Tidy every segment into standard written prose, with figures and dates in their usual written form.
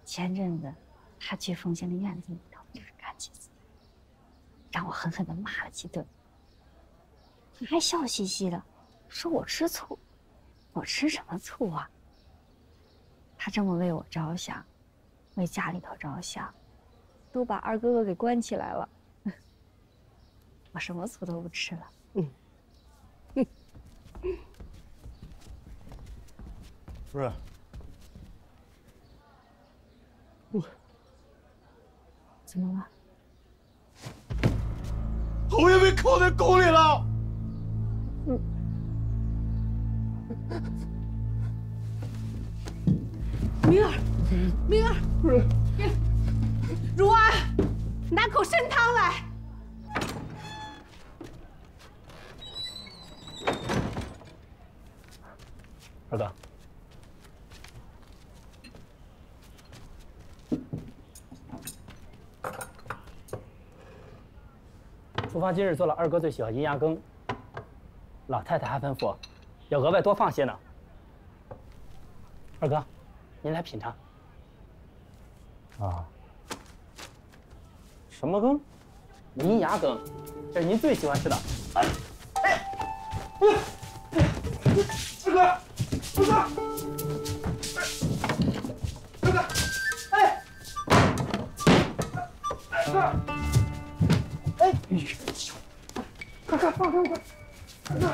前阵子他去凤仙的院子里头干几次，让我狠狠地骂了几顿。他还笑嘻嘻的说我吃醋，我吃什么醋啊？他这么为我着想，为家里头着想，都把二哥哥给关起来了，我什么醋都不吃了。不是，怎么了？侯爷被扣在宫里了。明儿，明儿，不是，如儿，拿口参汤来。二哥，厨房今日做了二哥最喜欢银牙羹，老太太还吩咐要额外多放些呢。二哥，您来品尝。啊，什么羹？银牙羹，这是您最喜欢吃的。二哥，二哥，二哥，哎，二哥，哎，快快放开我！二哥，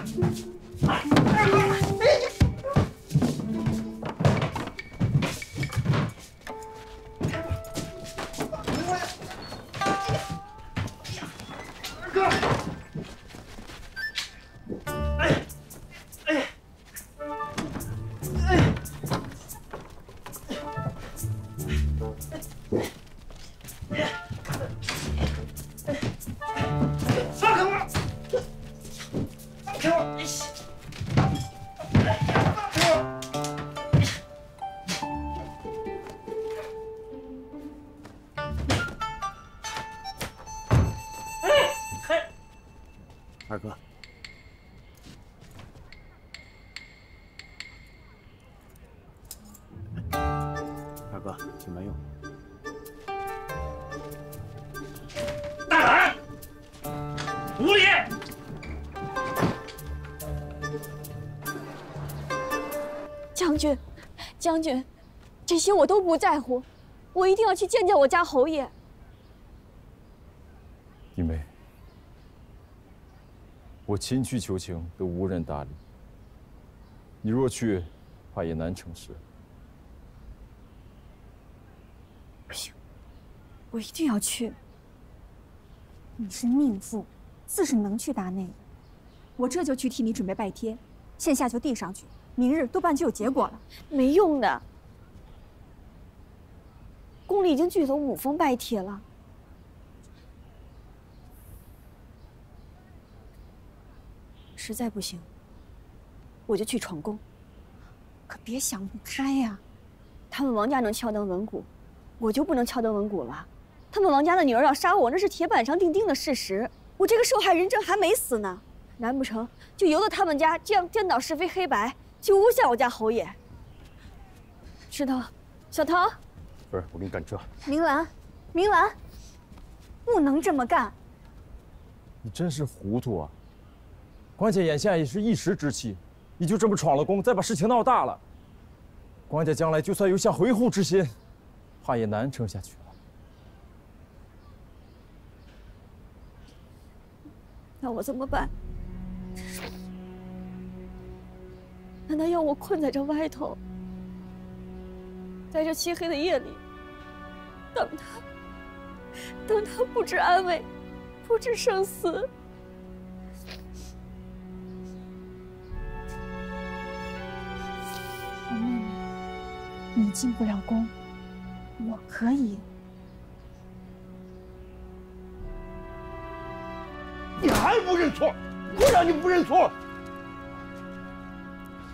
二哥，二哥，二哥，请慢用。大胆，无礼！将军，将军，这些我都不在乎，我一定要去见见我家侯爷。弟妹。我亲去求情都无人搭理，你若去，怕也难成事。不行，我一定要去。你是命妇，自是能去大内的。我这就去替你准备拜帖，线下就递上去，明日多半就有结果了。没用的，宫里已经聚走5封拜帖了。实在不行，我就去闯宫。可别想不开呀！他们王家能敲灯闻鼓，我就不能敲灯闻鼓了。他们王家的女儿要杀我，那是铁板上钉钉的事实。我这个受害人证还没死呢，难不成就由得他们家这样颠倒是非黑白，去诬陷我家侯爷？石头，小桃，不是，我给你赶车。明兰，明兰，不能这么干！你真是糊涂啊！关家眼下也是一时之气，你就这么闯了宫，再把事情闹大了，关家将来就算有想回护之心，怕也难撑下去了。那我怎么办？难道要我困在这外头，在这漆黑的夜里，等他不知安危，不知生死？我妹妹，你进不了宫，我可以。你还不认错？我让你不认错！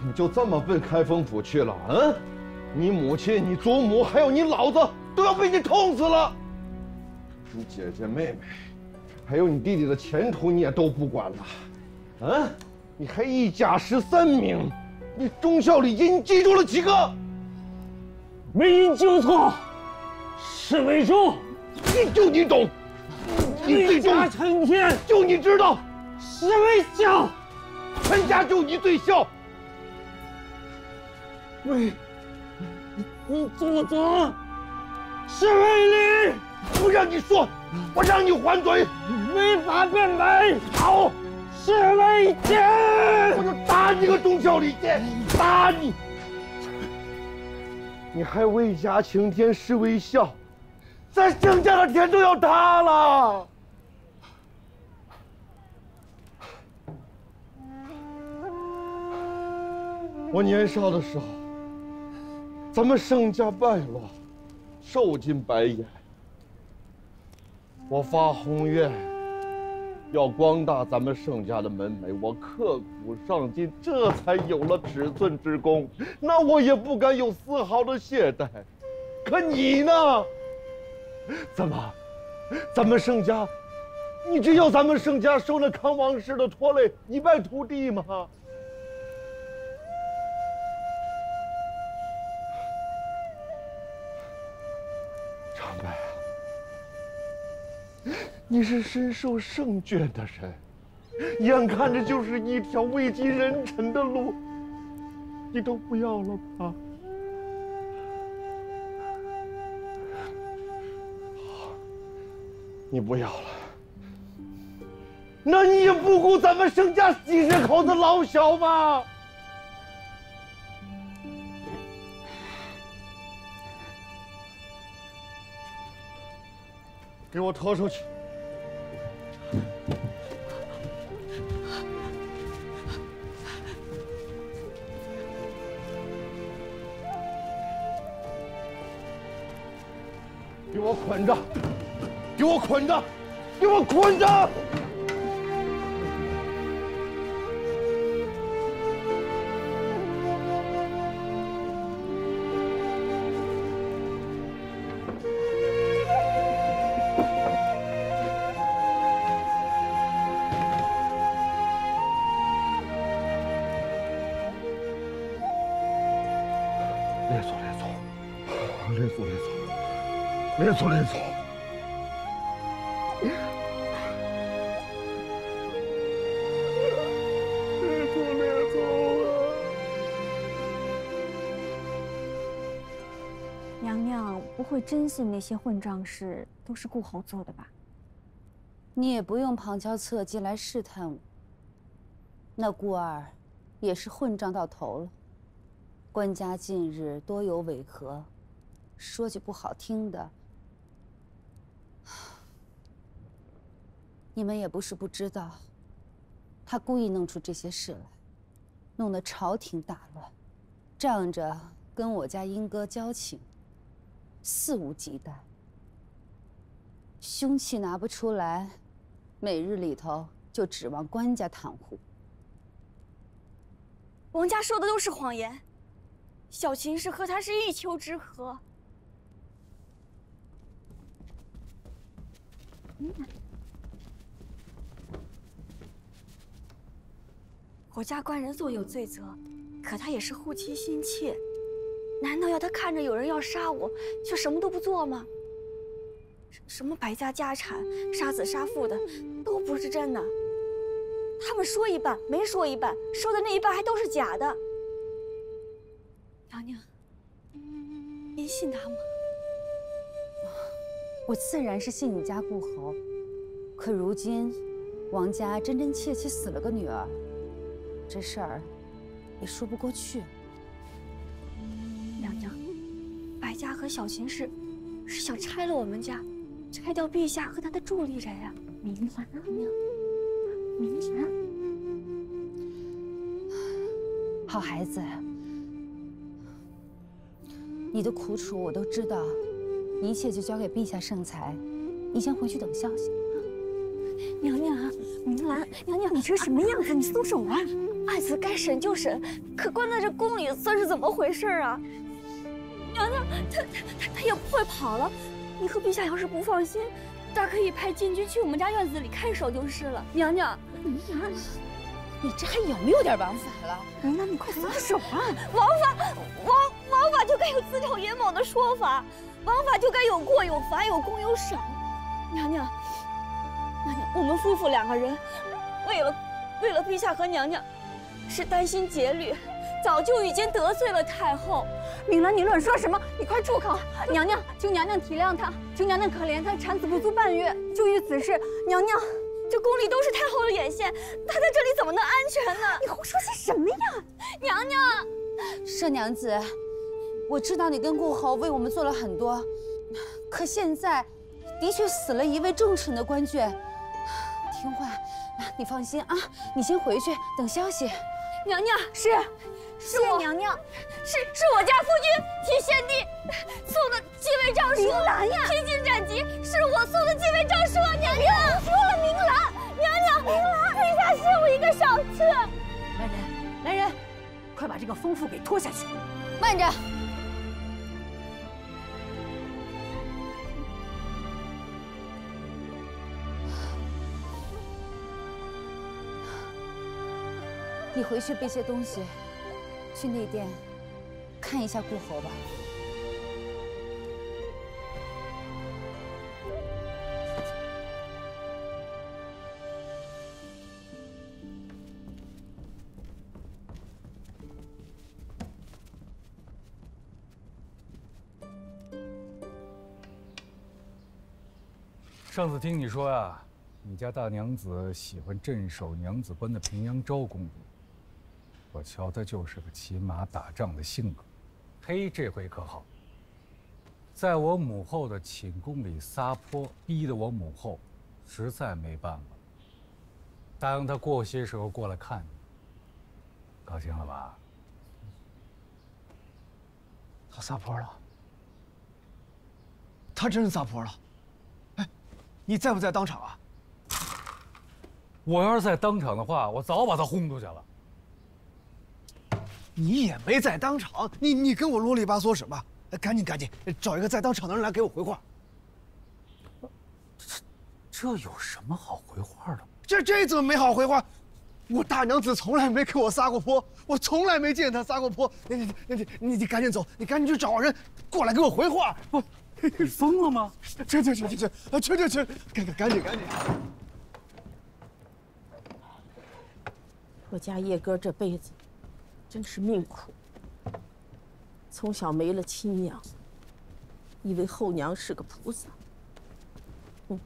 你就这么奔开封府去了？嗯，你母亲、你祖母还有你老子都要被你痛死了！你姐姐、妹妹，还有你弟弟的前途你也都不管了，嗯？你还一家13名，你忠孝礼节你记住了几个？没人纠错，是为主，你懂，你最懂。成天就你知道，是为孝，全家就你最孝。为你祖宗，是为你。不让你说，我让你还嘴。违法变美，好，是为奸。我就打你个忠孝礼节，打你！你还为家青天是为孝，咱盛家的天都要塌了。我年少的时候，咱们盛家败落，受尽白眼。我发宏愿，要光大咱们盛家的门楣，我刻苦上进，这才有了尺寸之功。那我也不敢有丝毫的懈怠。可你呢？怎么，咱们盛家，你只要咱们盛家受那康王氏的拖累，一败涂地吗？长白啊，你是深受圣眷的人，眼看着就是一条位极人臣的路，你都不要了吧？好，你不要了，那你也不顾咱们盛家几十口子老小吗？给我拖出去！给我捆着！给我捆着！给我捆着！列祖，列祖，娘娘不会真信那些混账事都是顾侯做的吧？你也不用旁敲侧击来试探我。那顾二也是混账到头了，官家近日多有违和，说句不好听的。 你们也不是不知道，他故意弄出这些事来，弄得朝廷大乱，仗着跟我家英哥交情，肆无忌惮，凶器拿不出来，每日里头就指望官家袒护。王家说的都是谎言，小秦氏和他是一丘之貉。我家官人罪有罪责，可他也是护妻心切，难道要他看着有人要杀我，就什么都不做吗？什么白家家产、杀子杀父的，都不是真的。他们说一半，没说一半，说的那一半还都是假的。娘娘，您信他吗？我自然是信你家顾侯，可如今王家真真切切死了个女儿。 这事儿也说不过去。娘娘，白家和小秦氏是想拆了我们家，拆掉陛下和他的助力人啊！明兰，明兰，好孩子，你的苦楚我都知道，一切就交给陛下圣裁。你先回去等消息。娘娘啊，明兰，娘娘，你这什么样子？你松手啊！ 案子该审就审，可关在这宫里算是怎么回事啊？娘娘，他也不会跑了。你和陛下要是不放心，大可以派禁军去我们家院子里看守就是了。娘娘，娘，你这还有没有点王法了？娘娘，你快撒手啊！王法就该有自讨眼某的说法。王王法就该有过有罚，有功有赏。娘娘，我们夫妇2个人，为了陛下和娘娘，是担心节律，早就已经得罪了太后。明兰，你乱说什么？你快住口！娘娘，求娘娘体谅她，求娘娘可怜她，产子不足半月，就于此事，娘娘，这宫里都是太后的眼线，她在这里怎么能安全呢？你胡说些什么呀？娘娘，佘娘子，我知道你跟顾侯为我们做了很多，可现在的确死了一位重臣的官眷。听话，你放心啊，你先回去等消息。娘娘是我娘娘，是我家夫君替先帝送的继位诏书。明兰呀，披荆斩棘，是我送的继位诏书啊！娘娘，说了明兰，娘娘，明兰，陛下赦我一个小妾。来人，快把这个疯妇给拖下去！慢着。你回去备些东西，去内殿看一下顾侯吧。上次听你说呀，你家大娘子喜欢镇守娘子关的平阳昭公主。我瞧她就是个骑马打仗的性格。嘿，这回可好，在我母后的寝宫里撒泼，逼得我母后实在没办法，答应她过些时候过来看你。高兴了吧？他撒泼了，他真是撒泼了。哎，你在不在当场啊？我要是在当场的话，我早把他轰出去了。你也没在当场，你跟我啰里吧嗦什么？赶紧，找一个在当场的人来给我回话。这有什么好回话的？这怎么没好回话？我大娘子从来没给我撒过泼，我从来没见她撒过泼。你赶紧走，你赶紧去找人过来给我回话。不，你疯了吗？去，赶紧！我家叶哥这辈子真是命苦，从小没了亲娘，以为后娘是个菩萨，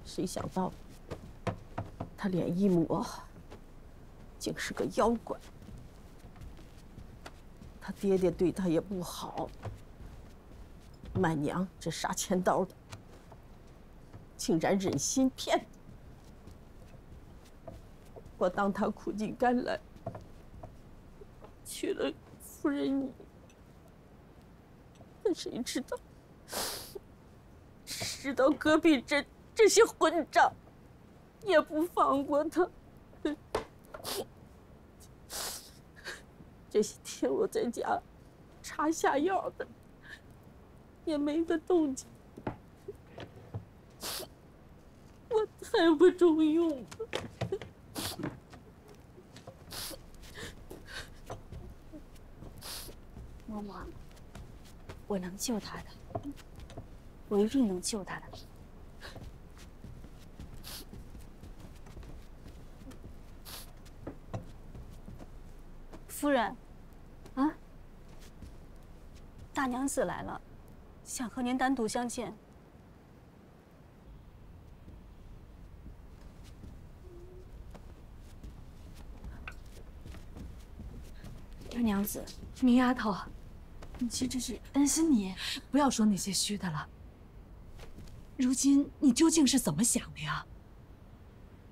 谁想到他脸一抹，竟是个妖怪。他爹爹对他也不好，满娘这杀千刀的，竟然忍心骗他。我当他苦尽甘来，娶了夫人你，可谁知道隔壁这些混账也不放过他。这些天我在家查下药的，也没个动静，我太不中用了。嬷嬷，我能救他的，我一定能救他的。夫人，啊，大娘子来了，想和您单独相见。大娘子，明丫头，母亲这是担心你，不要说那些虚的了。如今你究竟是怎么想的呀？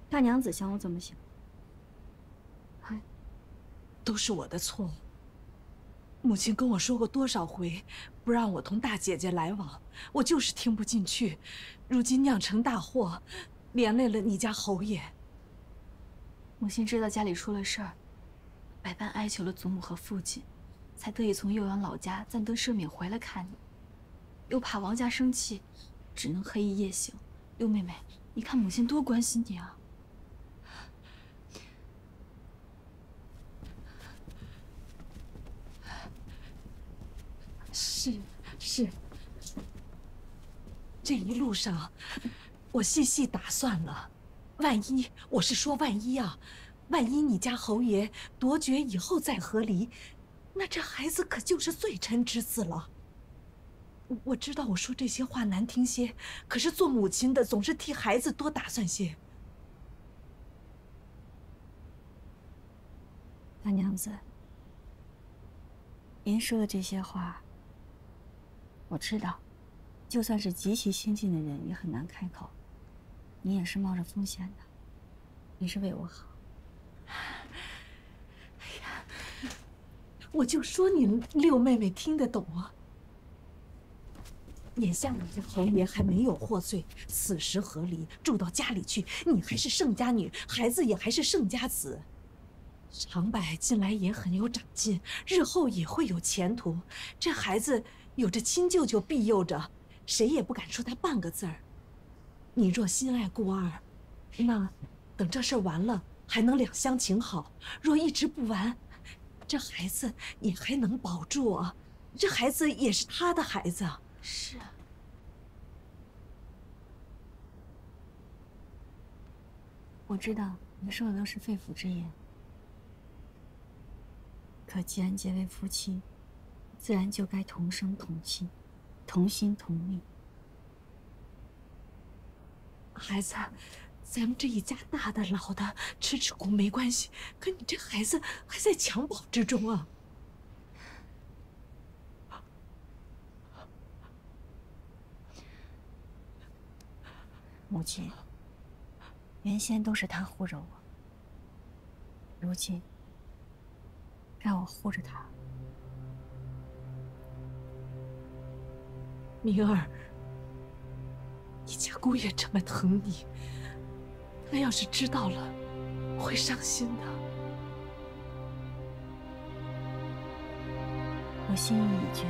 大娘子想我怎么想？都是我的错。母亲跟我说过多少回，不让我同大姐姐来往，我就是听不进去。如今酿成大祸，连累了你家侯爷。母亲知道家里出了事儿，百般哀求了祖母和父亲，才得以从右阳老家暂得赦免回来看你。又怕王家生气，只能黑衣夜行。六妹妹，你看母亲多关心你啊！是。这一路上，我细细打算了，万一，我是说万一啊，万一你家侯爷夺爵以后再和离，那这孩子可就是罪臣之子了。我知道我说这些话难听些，可是做母亲的总是替孩子多打算些。大娘子，您说的这些话，我知道，就算是极其心近的人也很难开口。你也是冒着风险的，你是为我好。哎呀，我就说你六妹妹听得懂啊。眼下你这侯爷还没有获罪，此时和离，住到家里去，你还是盛家女，孩子也还是盛家子。长柏近来也很有长进，日后也会有前途。这孩子有着亲舅舅庇佑着，谁也不敢说他半个字儿。你若心爱顾二，那等这事儿完了，还能两相情好；若一直不完，这孩子也还能保住啊。这孩子也是他的孩子。是啊。我知道你说的都是肺腑之言，可既然结为夫妻，自然就该同生同气，同心同命。孩子，咱们这一家大的老的吃苦没关系，可你这孩子还在襁褓之中啊！母亲，原先都是他护着我，如今让我护着他。明儿，你家姑爷这么疼你，他要是知道了，会伤心的。我心意已决。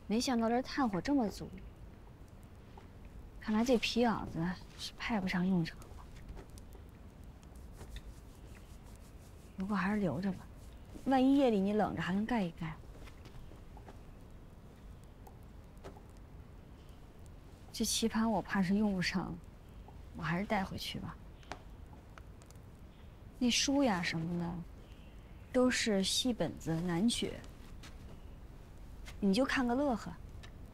没想到这炭火这么足，看来这皮袄子是派不上用场了。不过还是留着吧，万一夜里你冷着，还能盖一盖。这棋盘我怕是用不上，我还是带回去吧。那书呀什么的，都是细本子难学。你就看个乐呵，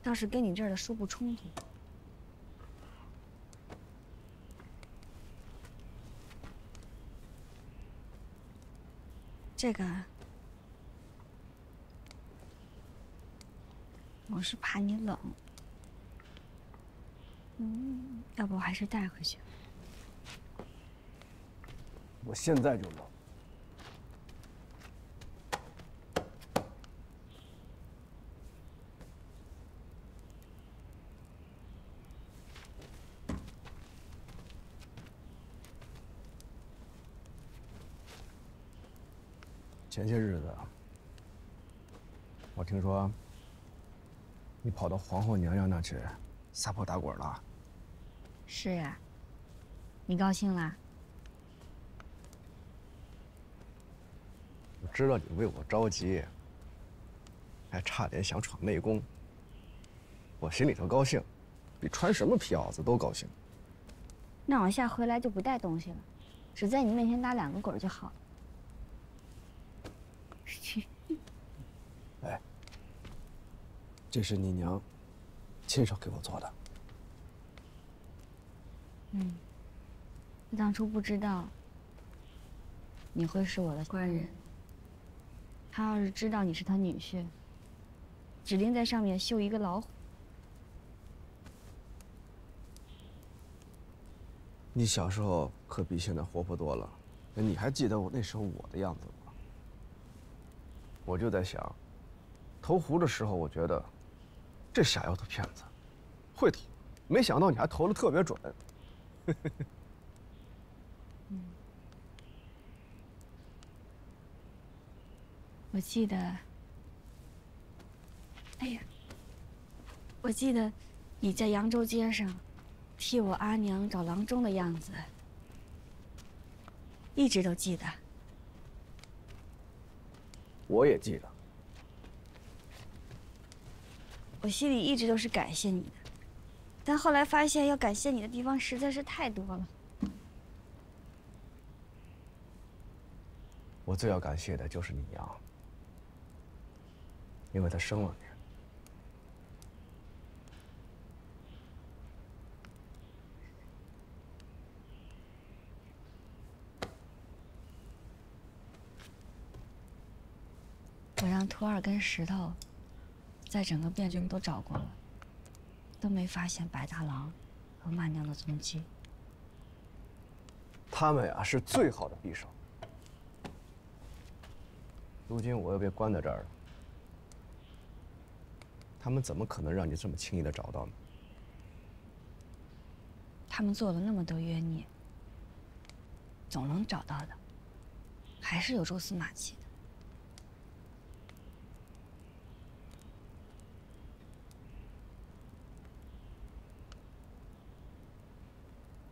倒是跟你这儿的书不冲突。这个，我是怕你冷。要不我还是带回去。我现在就冷。前些日子，我听说你跑到皇后娘娘那去撒泼打滚了。是啊，你高兴啦？我知道你为我着急，还差点想闯内宫。我心里头高兴，比穿什么皮袄子都高兴。那我下回来就不带东西了，只在你面前打2个滚就好了。哎，这是你娘亲手给我做的。我当初不知道，你会是我的官人。他要是知道你是他女婿，指定在上面绣一个老虎。你小时候可比现在活泼多了。那你还记得我那时候我的样子吗？我就在想，投壶的时候，我觉得这傻丫头片子会投，没想到你还投的特别准。我记得，哎呀，我记得你在扬州街上替我阿娘找郎中的样子，一直都记得。我也记得。我心里一直都是感谢你的，但后来发现要感谢你的地方实在是太多了。我最要感谢的就是你娘，因为她生了你。我让兔儿跟石头在整个汴京都找过了，都没发现白大郎和曼娘的踪迹。他们呀是最好的匕首。如今我又被关在这儿了，他们怎么可能让你这么轻易的找到呢？他们做了那么多冤孽，总能找到的，还是有蛛丝马迹的。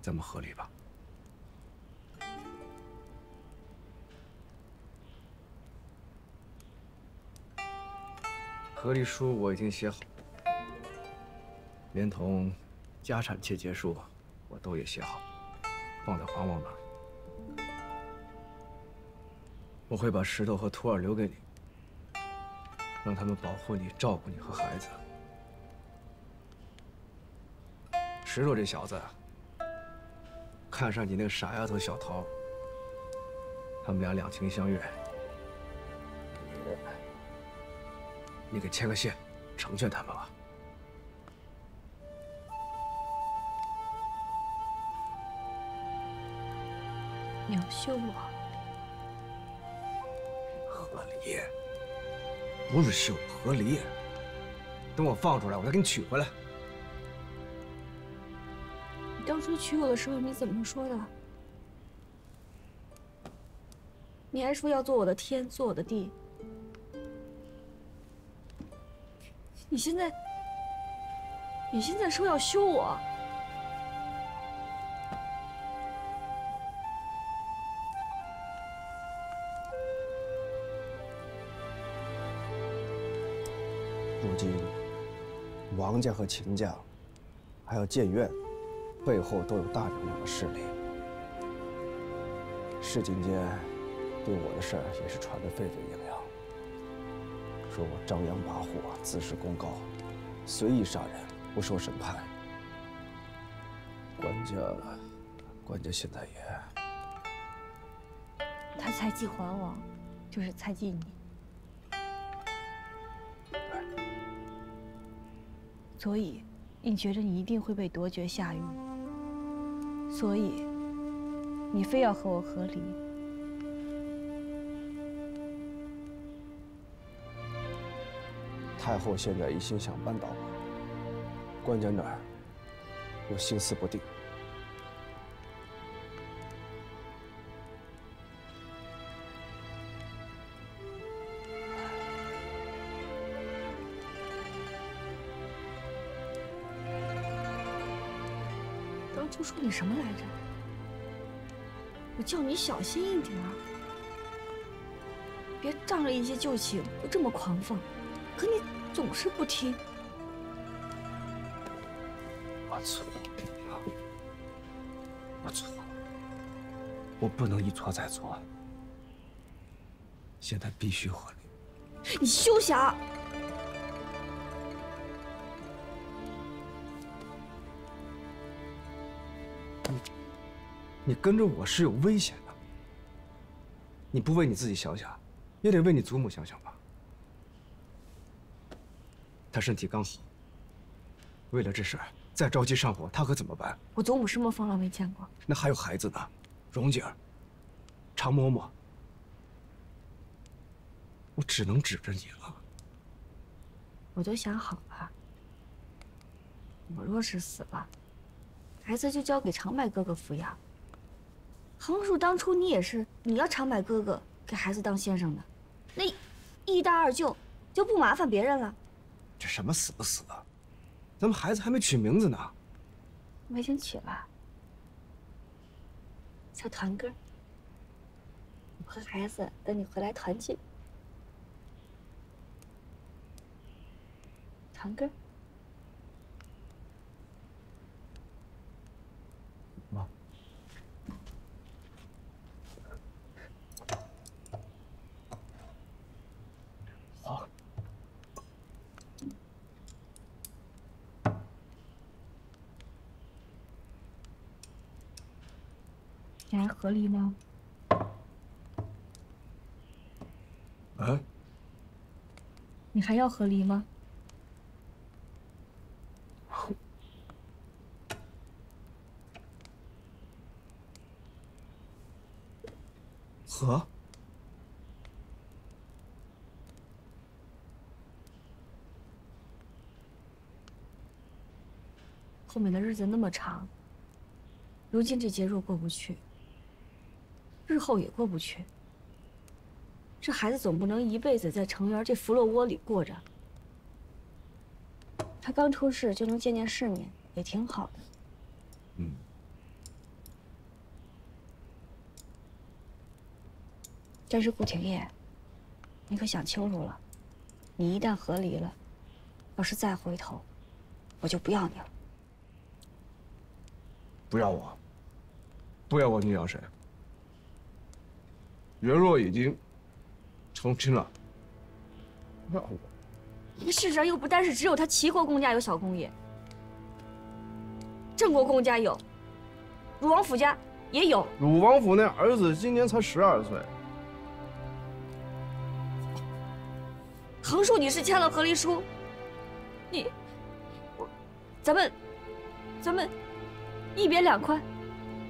这么合理吧？和离书我已经写好，连同家产切结书我都也写好，放在皇王那儿。我会把石头和兔儿留给你，让他们保护你、照顾你和孩子。石头这小子看上你那个傻丫头小桃，他们俩两情相悦，你给牵个线，成全他们吧。你要休我？和离，不是休，和离。等我放出来，我再给你娶回来。你当初娶我的时候你怎么说的？你还说要做我的天，做我的地。你现在说要休我？如今，王家和秦家，还有建院，背后都有大娘娘的势力。市井间对我的事儿也是传得沸沸扬扬，说我张扬跋扈、自恃功高，随意杀人，不受审判。官家现在也……他猜忌桓王，就是猜忌你。所以，你觉得你一定会被夺爵下狱，所以你非要和我和离。太后现在一心想扳倒我，官家那儿又心思不定。当初说你什么来着？我叫你小心一点儿，别仗着一些旧情就这么狂放。可你总是不听。我错了，我错了，我不能一错再错。现在必须和离。你休想！你跟着我是有危险的。你不为你自己想想，也得为你祖母想想吧。她身体刚好，为了这事儿再着急上火，她可怎么办？我祖母什么风浪没见过？那还有孩子呢，蓉姐儿、常嬷嬷，我只能指着你了。我都想好了，我若是死了，孩子就交给长白哥哥抚养。横竖当初你也是，你要长白哥哥给孩子当先生的，那一大二舅就不麻烦别人了。这什么死不死的？咱们孩子还没取名字呢。我已经取了，叫团哥。我和孩子等你回来团聚。团哥。妈。好。你还合理吗？啊？你还要合理吗？和？后面的日子那么长，如今这节若过不去，日后也过不去。这孩子总不能一辈子在城园这腐落窝里过着。他刚出世就能见见世面，也挺好的。嗯。但是顾廷烨，你可想清楚了，你一旦和离了，要是再回头，我就不要你了。不要我，不要我，你要谁？袁若已经成亲了，要我？那世上又不单是只有他齐国公家有小公爷，郑国公家有，鲁王府家也有。鲁王府那儿子今年才12岁。横竖你是签了和离书，咱们一别两宽，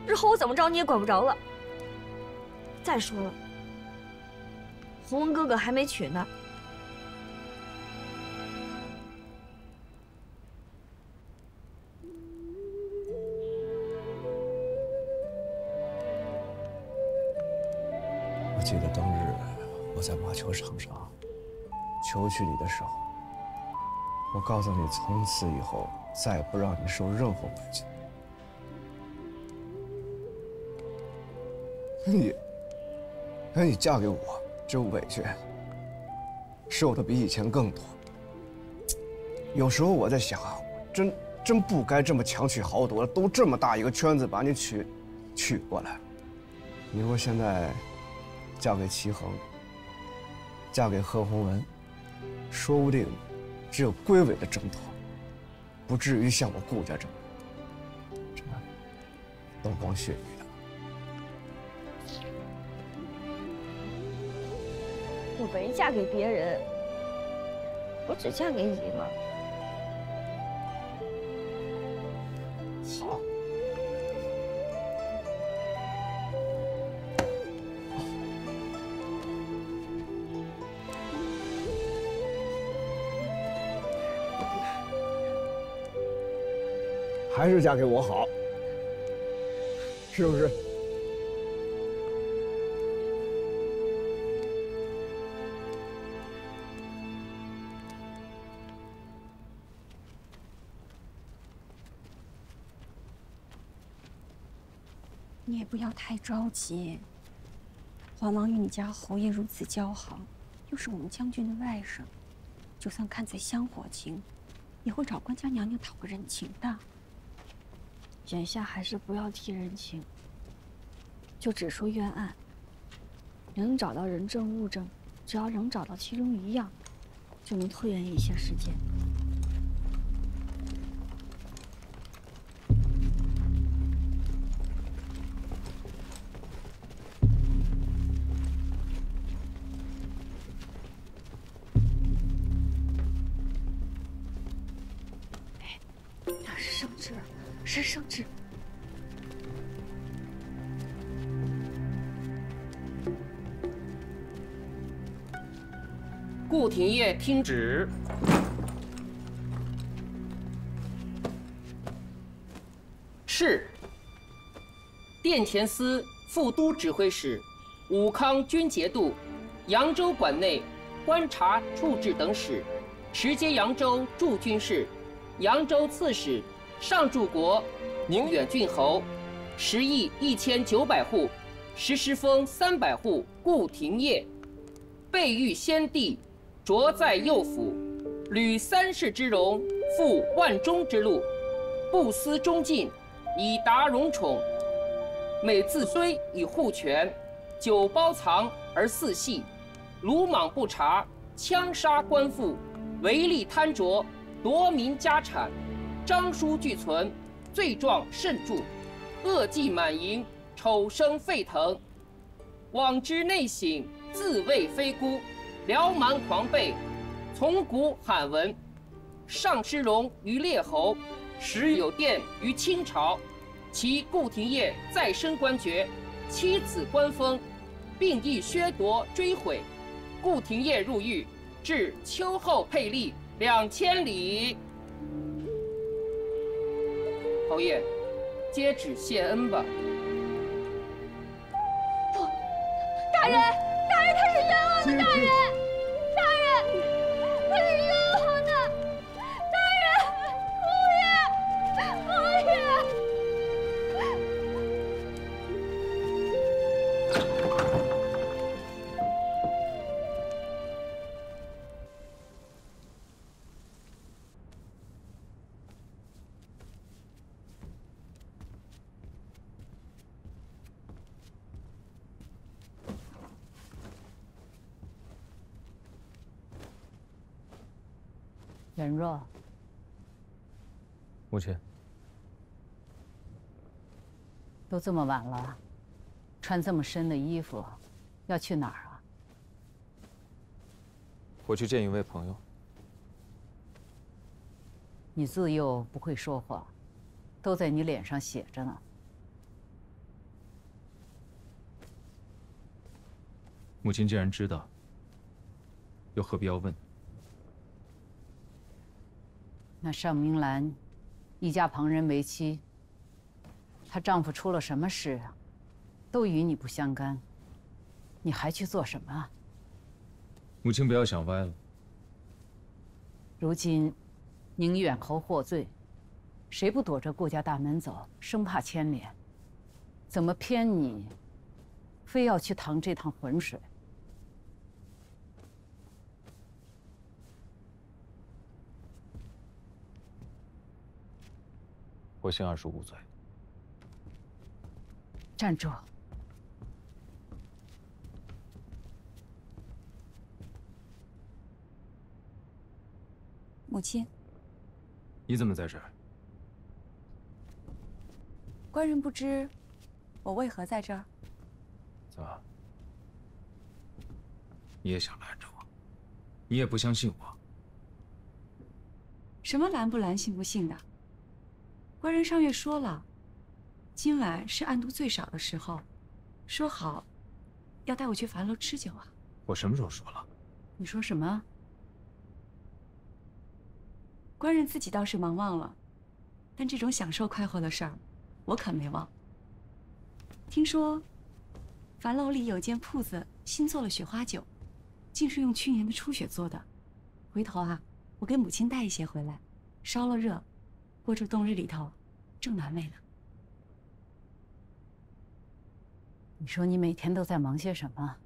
日后我怎么着你也管不着了。再说了，洪文哥哥还没娶呢。我记得当日我在马球场上求娶你的时候，我告诉你，从此以后再也不让你受任何委屈。你嫁给我，这委屈受的比以前更多。有时候我在想啊，我真不该这么强取豪夺，都这么大一个圈子把你娶过来。你说现在嫁给齐衡，嫁给贺鸿文，说不定只有归尾的挣脱，不至于像我顾家这么灯光血雨的。我没嫁给别人，我只嫁给你了。好。还是嫁给我好，是不是？你也不要太着急。黄王与你家侯爷如此交好，又是我们将军的外甥，就算看在香火情，也会找官家娘娘讨个人情的。眼下还是不要提人情，就只说冤案。能找到人证物证，只要能找到其中一样，就能拖延一些时间。旨，是圣旨。顾廷烨听旨。是。殿前司副都指挥使武康军节度、扬州管内观察处置等使，持节扬州驻军事、扬州刺史上柱国宁远郡侯，10邑1900户，石狮峰300户。顾廷烨，备遇先帝，着在右辅，履3世之荣，赴万中之路，不思忠进，以达荣宠。每自虽以护权，久包藏而肆戏，鲁莽不察，枪杀官妇，违例贪着，夺民家产，章书俱存，罪状甚著，恶迹满盈，丑声沸腾。往之内省，自谓非孤，辽蛮狂悖，从古罕闻。上师荣于列侯，时有殿于清朝。其顾廷烨再升官爵，妻子官封，并亦削夺追毁。顾廷烨入狱，至秋后佩吏2000里。侯爷，接旨谢恩吧。不，大人，大人，他是冤枉的，大人，大人，他是冤枉的，大人，侯爷，侯爷。元若，母亲，都这么晚了，穿这么深的衣服，要去哪儿啊？我去见一位朋友。你自幼不会说话，都在你脸上写着呢。母亲既然知道，又何必要问？那尚明兰，一家旁人为妻，她丈夫出了什么事啊？都与你不相干，你还去做什么啊？母亲不要想歪了。如今，宁远侯获罪，谁不躲着顾家大门走，生怕牵连？怎么偏你，非要去趟这趟浑水？我姓25岁。站住！母亲，你怎么在这儿？官人不知我为何在这儿？怎么？你也想拦着我？你也不相信我？什么拦不拦、信不信的？官人上月说了，今晚是暗度最少的时候，说好要带我去樊楼吃酒啊。我什么时候说了？你说什么？官人自己倒是忙忘了，但这种享受快活的事儿，我可没忘。听说樊楼里有间铺子新做了雪花酒，竟是用去年的初雪做的。回头啊，我给母亲带一些回来，烧了热，过这冬日里头，正暖胃呢。你说你每天都在忙些什么？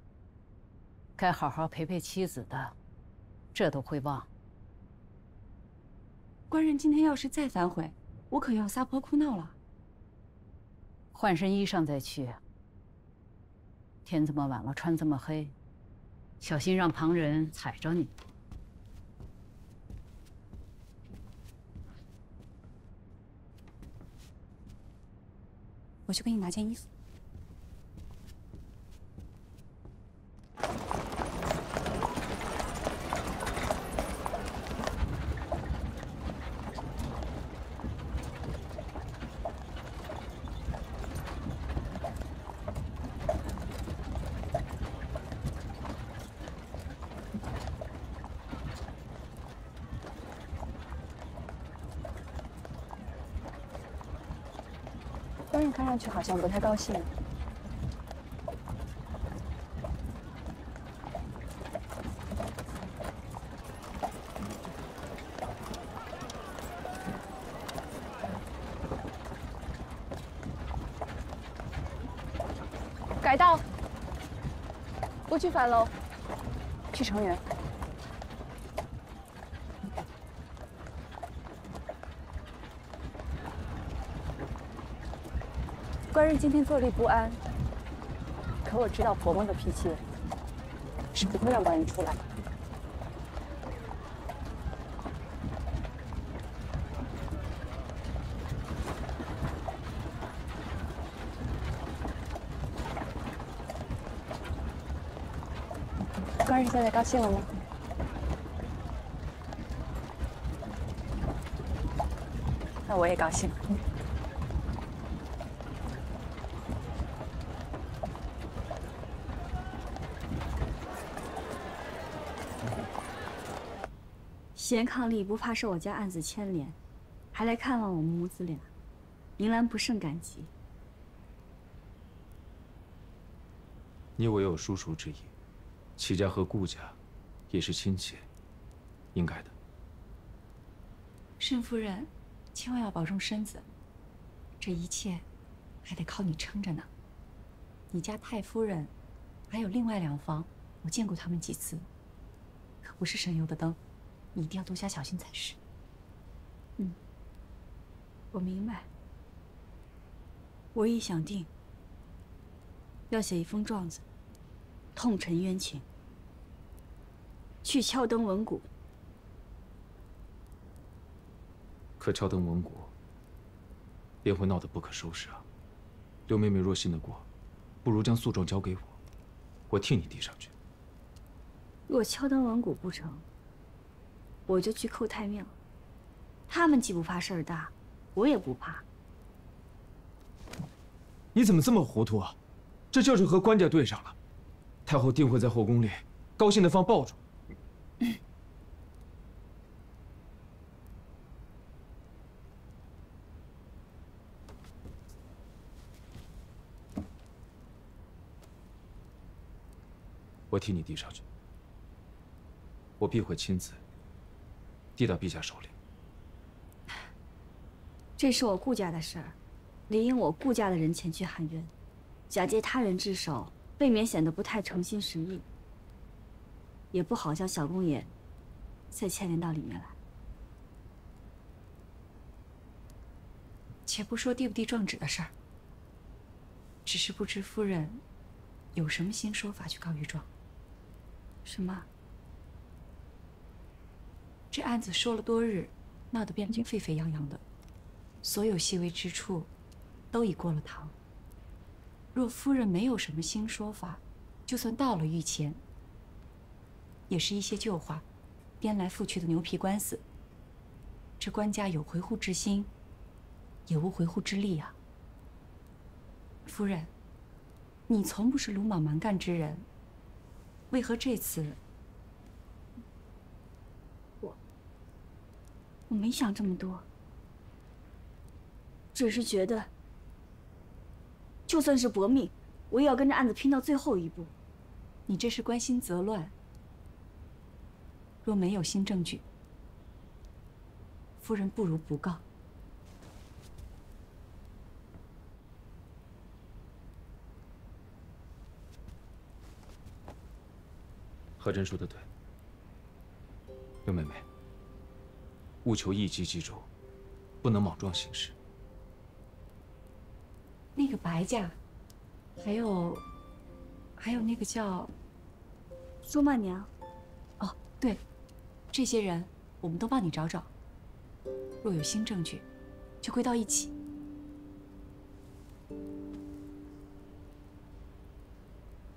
该好好陪陪妻子的，这都会忘。官人今天要是再反悔，我可要撒泼哭闹了。换身衣裳再去。天这么晚了，穿这么黑，小心让旁人踩着你。我去给你拿件衣服。人看上去好像不太高兴。改道，不去樊楼，去城垣。官人今天坐立不安，可我知道婆婆的脾气，是不会让官人出来的。官人现在高兴了吗？那我也高兴。贤伉俪不怕受我家案子牵连，还来看望我们母子俩，明兰不胜感激。你我有叔叔之谊，齐家和顾家也是亲戚，应该的。慎夫人，千万要保重身子，这一切还得靠你撑着呢。你家太夫人，还有另外2房，我见过他们几次，可不是省油的灯。你一定要多加小心才是。我明白。我已想定，要写一封状子，痛陈冤情，去敲灯闻鼓。可敲灯闻鼓，便会闹得不可收拾啊！六妹妹若信得过，不如将诉状交给我，我替你递上去。若敲灯闻鼓不成，我就去叩太庙。他们既不怕事儿大，我也不怕。你怎么这么糊涂啊？这就是和官家对上了，太后定会在后宫里高兴地放爆竹。我替你递上去，我必会亲自递到陛下手里。这是我顾家的事儿，理应我顾家的人前去喊冤，假借他人之手，未免显得不太诚心实意，也不好叫小公爷再牵连到里面来。且不说递不递状纸的事儿，只是不知夫人有什么新说法去告御状？什么？这案子说了多日，闹得汴京沸沸扬扬的，所有细微之处都已过了堂。若夫人没有什么新说法，就算到了御前，也是一些旧话，颠来覆去的牛皮官司。这官家有回护之心，也无回护之力啊。夫人，你从不是鲁莽蛮干之人，为何这次？我没想这么多，只是觉得，就算是搏命，我也要跟着案子拼到最后一步。你这是关心则乱。若没有新证据，夫人不如不告。何真说的对，六妹妹，务求一击即中，不能莽撞行事。那个白家，还有那个叫苏曼娘。哦，对，这些人我们都帮你找找。若有新证据，就归到一起。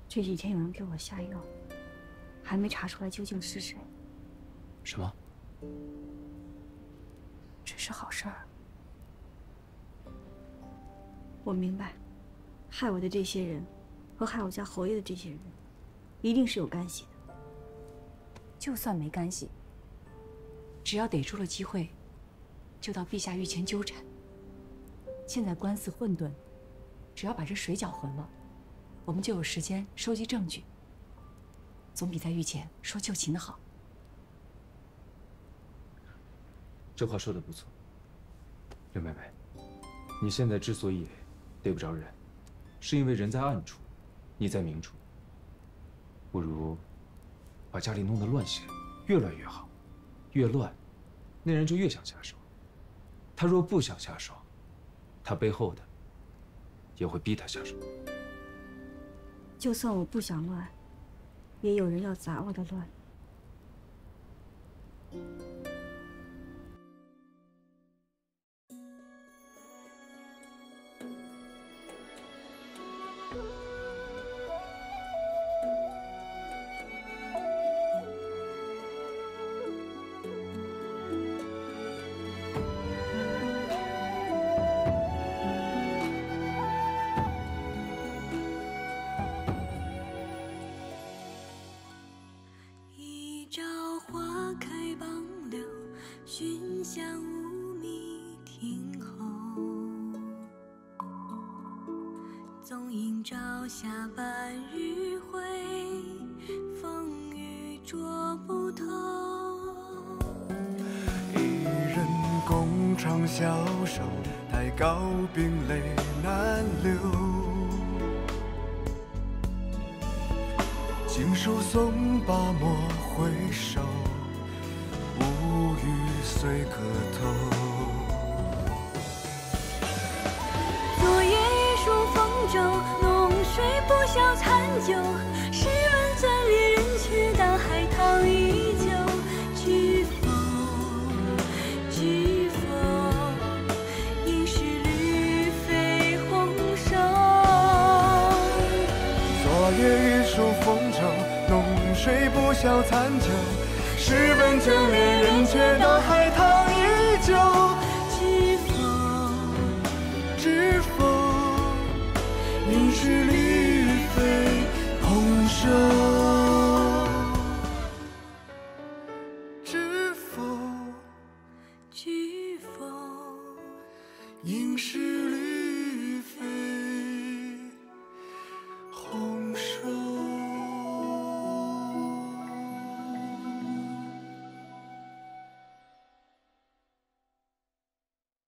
这几天有人给我下药，还没查出来究竟是谁。什么？这是好事儿。我明白，害我的这些人，和害我家侯爷的这些人，一定是有干系的。就算没干系，只要逮住了机会，就到陛下御前纠缠。现在官司混沌，只要把这水搅浑了，我们就有时间收集证据，总比在御前说旧情的好。这话说的不错，刘妹妹，你现在之所以逮不着人，是因为人在暗处，你在明处。不如把家里弄得乱些，越乱越好，越乱，那人就越想下手。他若不想下手，他背后的也会逼他下手。就算我不想乱，也有人要砸我的乱。总映朝霞半日晖，风雨捉不透。一人共长消瘦，太高冰泪难流。经手送罢莫回首，无语随客头。昨夜一书风骤，浓水不消残酒。试问怎恋人，却当海棠依旧。知否？知否？应是绿肥红瘦。昨夜一书风骤，浓水不消残酒。试问怎恋人，却当海棠依旧。知否？应是绿